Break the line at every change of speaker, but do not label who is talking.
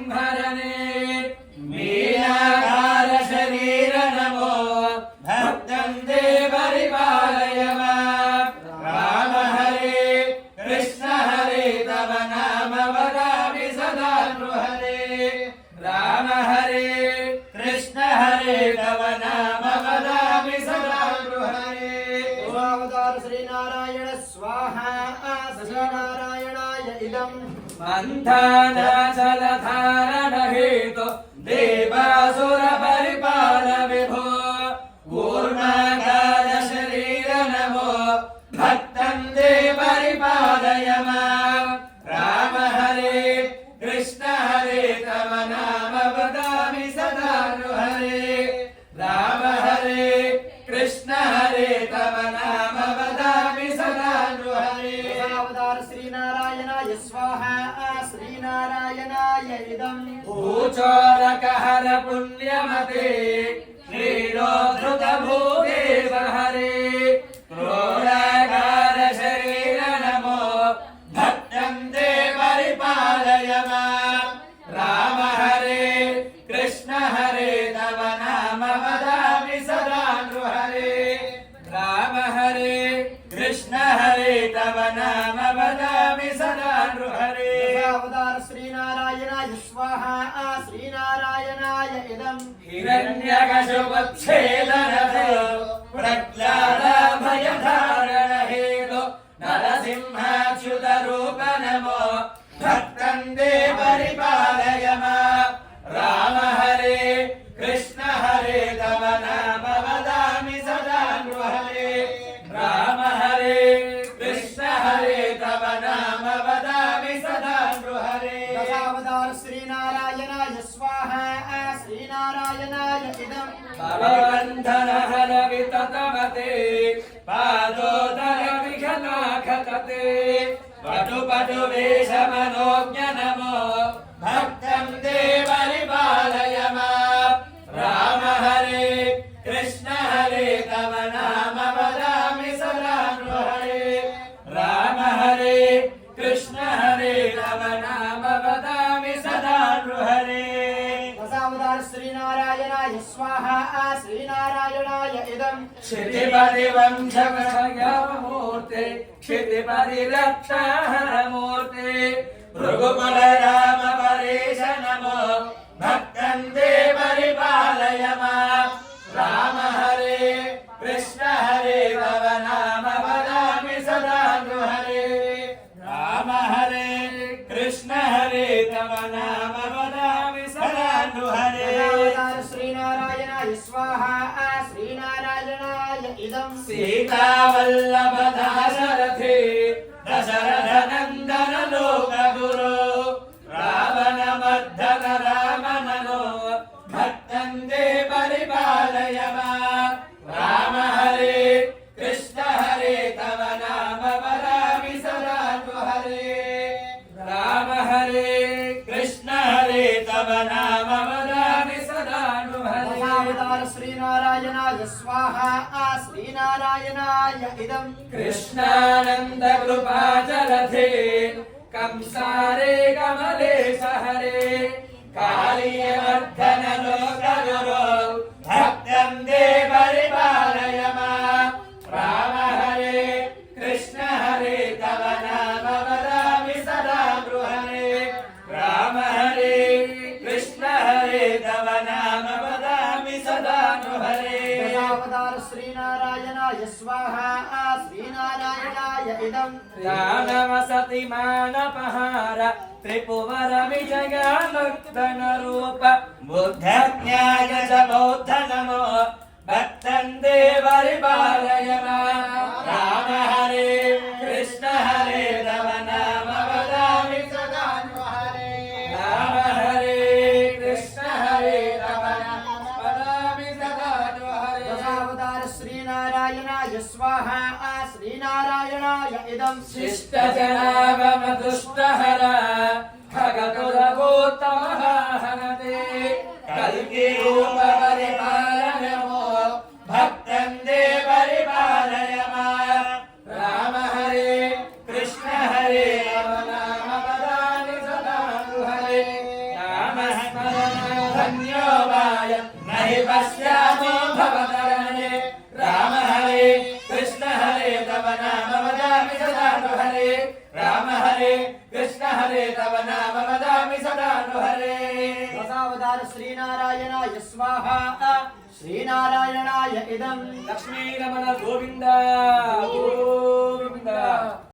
नरसिंहरने मीनाकार शरीर नमो भक्तं ते परिपालय राम हरे कृष्ण हरे तव नाम वदामि सदा हरे राम हरे कृष्ण हरे तव नाम वदामि सदा हरे
अवतार श्री नारायण स्वाहा श्री नारायणाय इदं
मंथन जलधारण हेतु देवासुर परिपाल विभो कूर्माकार शरीर नमो भक्तं ते परिपालय राम हरे कृष्ण हरे तव नाम वदामि सदा हरे राम हरे कृष्ण हरे तव नाम वदामि सदा हरे
अवतार श्री नारायणाय स्वाहा श्री नारायणाय इदं
भूचोरकहर पुण्यमते श्रीलोधृत भूदेव हरे क्रोडाकार शरीर नमो भक्तं ते परिपालय राम हरे कृष्ण हरे तव नाम वदामि सदा हरे राम हरे कृष्ण हरे तव नाम वदामि सदा हरे
अवतार श्री नारायणाय स्वाहा श्री नारायणाय इदं
हिरण्यकशुपच्छेदनहे प्रह्लादाभयधारण हेतु नरसिंहाच्युत रूप नमो भक्तं ते परिपालय राम हरे कृष्ण हरे तव नाम वदामि सदा हरे राम हरे कृष्ण हरे तव नाम वदामि सदा हरे
अवतार श्री नारायणाय स्वाहा श्री नारायणाय इदं
भवबन्धन हर विततमते पादोदर विघ्नाघतते पटु पटु वेश मनोज्ञ नमो भक्तं ते परिपालय राम हरे कृष्ण हरे तव नाम वदामि सदा हरे राम हरे कृष्ण हरे तव नाम वदामि सदा हरे
अवतार श्री नारायणाय स्वाहा श्री नारायणाय इदं
क्षितिपति वंशमूर्ते क्षितिपति रक्षाहर मूर्ते भृगुकुल राम परेश नमो भक्तं ते परिपालय राम हरे कृष्ण हरे तव नाम वदामि सदा हरे राम हरे कृष्ण हरे तव नाम वदामि सदा हरे
अवतार श्री नारायणाय स्वाहा श्री नारायणाय इदं
सीता वल्लभ दाशरथे दशरथ नंदन लोक गुरु रावण मर्दन राम नमो भक्तं ते परिपालय राम हरे कृष्ण हरे तव नाम वदामि सदा हरे राम हरे कृष्ण हरे तव नाम वदामि सदा हरे
अवतार श्री नारायणाय स्वाहा श्री नारायणाय इदं
कृष्णानंद कृपा जलधे कंसारे कमलेश हरे कालीयवर्धन लोक गुरो भक्तं ते परिपालय राम हरे कृष्ण हरे तव नाम वदामि सदा हरे राम हरे कृष्ण हरे तव नाम वदामि सदा हरे
अवतार श्री नारायणाय स्वाहा श्री नारायणाय इदं
ज्ञानवसति मानपहार त्रिपुवर विजयानुक्तन रूप बुद्धज्ञाय च बौद्ध नमो भक्तं ते परिपालय राम हरे कृष्ण हरे तव नाम वदामि सदा हरे राम हरे कृष्ण हरे तव नाम वदामि सदा हरे
अवतार श्री नारायणाय स्वाहा श्री नारायणाय इदं
शिष्टजनागम दुष्टहर खगतुरगोत्तमः हनते कल्कि रूप परिपालनमो भक्तं ते परिपालय राम हरे कृष्ण हरे तव नाम वदामि सदा हरे राम कृष्ण हरे तव नाम वदामि सदा नु हरे
दशावतार श्रीनारायणाय स्वाहा श्रीनारायणाय इदं
लक्ष्मी रमण गोविंद गोविंद